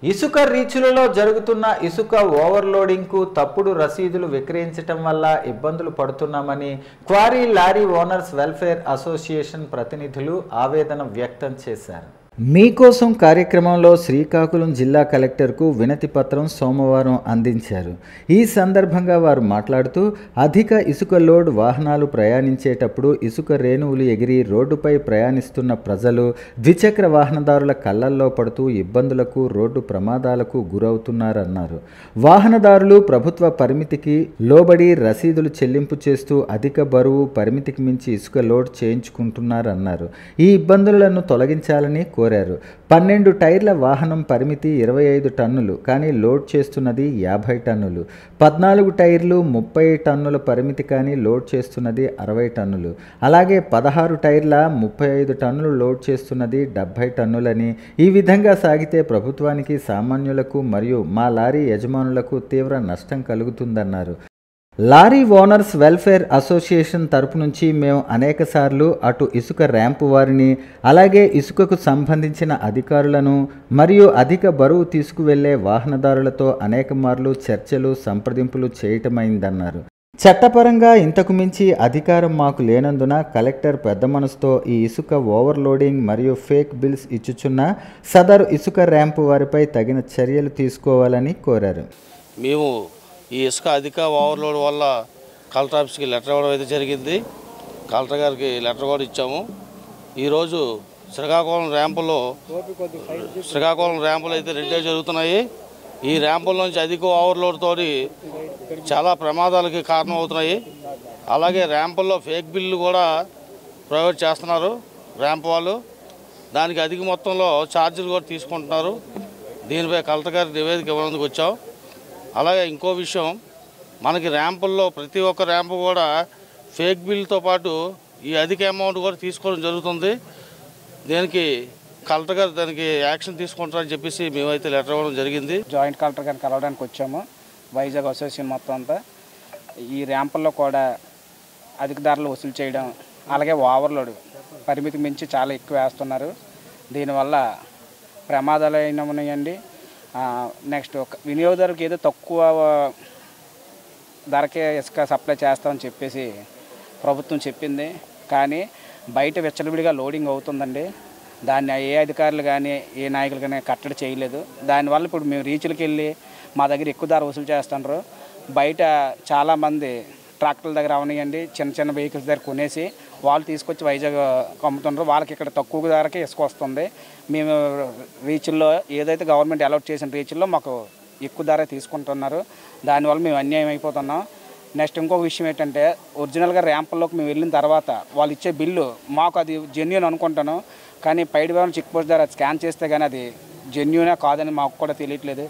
ఇసుక రీచులలో జరుగుతున్న ఇసుక ఓవర్లోడింగ్కు తప్పుడు రసీదులు విక్రయించడం వల్ల ఇబ్బందులు పడుతున్నామని quarry lorry owners welfare association ప్రతినిధులు ఆవేదన వ్యక్తం చేశారు. మీకోసం కార్యక్రమంలో శ్రీకాకుళం జిల్లా కలెక్టర్కు వినతి పత్రం సోమవారం అందించారు. ఈ సందర్భంగా వారు మాట్లాడుతూ అధిక ఇసుక లోడ్ వాహనాలు ప్రయాణించేటప్పుడు ఇసుక రేణువులు ఎగిరి రోడ్డుపై ప్రయాణిస్తున్న ప్రజలు ద్విచక్ర వాహనదారుల కళ్లల్లో పడుతూ ఇబ్బందులకు రోడ్డు ప్రమాదాలకు గురవుతున్నారన్నారు. వాహనదారులు ప్రభుత్వ పరిమితికి లోబడి రసీదులు చెల్లింపు చేస్తూ అధిక బరువు పరిమితికి మించి ఇసుక లోడ్ చేయించుకుంటున్నారన్నారు. ఈ ఇబ్బందులను తొలగించాలని కోరారు. 12 టైర్ల వాహనం పరిమితి 25 టన్నులు కానీ లోడ్ చేస్తున్నది 50 టన్నులు. 14 టైర్లు 30 టన్నుల పరిమితి కానీ లోడ్ చేస్తున్నది 60 టన్నులు. అలాగే 16 టైర్ల 35 టన్నులు లోడ్ చేస్తున్నది 70 టన్నులని. ఈ విధంగా సాగితే ప్రభుత్వానికి, సామాన్యులకు మరియు మా లారీ యజమానులకు తీవ్ర నష్టం కలుగుతుందన్నారు. లారీ ఓనర్స్ వెల్ఫేర్ అసోసియేషన్ తరపు నుంచి మేము అనేకసార్లు అటు ఇసుక ర్యాంపు వారిని, అలాగే ఇసుకకు సంబంధించిన అధికారులను మరియు అధిక బరువు తీసుకువెళ్లే వాహనదారులతో అనేక మార్లు చర్చలు, సంప్రదింపులు చేయటమైందన్నారు. చట్టపరంగా ఇంతకు మించి అధికారం మాకు లేనందున కలెక్టర్ పెద్ద మనసుతో ఈ ఇసుక ఓవర్లోడింగ్ మరియు ఫేక్ బిల్స్ ఇచ్చుచున్న సదరు ఇసుక ర్యాంపు వారిపై తగిన చర్యలు తీసుకోవాలని కోరారు. మేము ఈ ఇసుక అధిక ఓవర్లోడ్ వల్ల కలెక్టర్ ఆఫీస్కి లెటర్ ఇవ్వడం అయితే జరిగింది. కలెక్టర్ గారికి లెటర్ కూడా ఇచ్చాము. ఈరోజు శ్రీకాకుళం ర్యాంపులో అయితే 2 జరుగుతున్నాయి. ఈ ర్యాంపుల నుంచి అధిక ఓవర్లోడ్తో చాలా ప్రమాదాలకి కారణం అవుతున్నాయి. అలాగే ర్యాంపుల్లో ఫేక్ బిల్లు కూడా ప్రొవైడ్ చేస్తున్నారు ర్యాంప్ వాళ్ళు. దానికి అధిక మొత్తంలో ఛార్జీలు కూడా తీసుకుంటున్నారు. దీనిపై కలెక్టర్ గారికి నివేదిక ఇవ్వడానికి వచ్చాం. అలాగే ఇంకో విషయం, మనకి ర్యాంపుల్లో ప్రతి ఒక్క ర్యాంపు కూడా ఫేక్ బిల్తో పాటు ఈ అధిక అమౌంట్ కూడా తీసుకోవడం జరుగుతుంది. దీనికి కలెక్టర్ గారు దానికి యాక్షన్ తీసుకుంటారని చెప్పేసి మేమైతే లెటర్ ఇవ్వడం జరిగింది. జాయింట్ కలెక్టర్ గారిని కలవడానికి వచ్చాము. వైజాగ్ అసోసియేషన్ మొత్తం అంతా ఈ ర్యాంపుల్లో కూడా అధిక ధరలు వసూలు చేయడం, అలాగే ఓవర్లోడ్ పరిమితి మించి చాలా ఎక్కువ వేస్తున్నారు. దీనివల్ల ప్రమాదాలు అయినా ఉన్నాయండి. నెక్స్ట్ వినియోగదారుకి ఏదో తక్కువ ధరకే ఇసుక సప్లై చేస్తామని చెప్పేసి ప్రభుత్వం చెప్పింది. కానీ బయట విచ్చలవిడిగా లోడింగ్ అవుతుందండి. దాన్ని ఏ అధికారులు కానీ ఏ నాయకులు కానీ కట్టడి చేయలేదు. దానివల్ల ఇప్పుడు మేము రీచ్లకు వెళ్ళి మా దగ్గర ఎక్కువ ధర వసూలు చేస్తున్నారు. బయట చాలామంది ట్రాక్టర్ల దగ్గర అవనియండి, చిన్న చిన్న వెహికల్స్ దగ్గర కొనేసి వాళ్ళు తీసుకొచ్చి వైజాగ్ అమ్ముతున్నారు. వాళ్ళకి ఇక్కడ తక్కువ ధరకే ఇసుక వస్తుంది. మేము రీచ్ల్లో ఏదైతే గవర్నమెంట్ అలౌట్ చేసిన రీచ్ల్లో మాకు ఎక్కువ ధర తీసుకుంటున్నారు. దానివల్ల మేము అన్యాయం అయిపోతున్నాం. నెక్స్ట్ ఇంకొక విషయం ఏంటంటే, ఒరిజినల్గా ర్యాంపుల్లోకి మేము వెళ్ళిన తర్వాత వాళ్ళు ఇచ్చే బిల్లు మాకు అది జెన్యూన్ అనుకుంటాను. కానీ పైడి చెక్ పోస్ట్ ద్వారా స్కాన్ చేస్తే కానీ అది జెన్యూనే కాదని మాకు కూడా తెలియట్లేదు.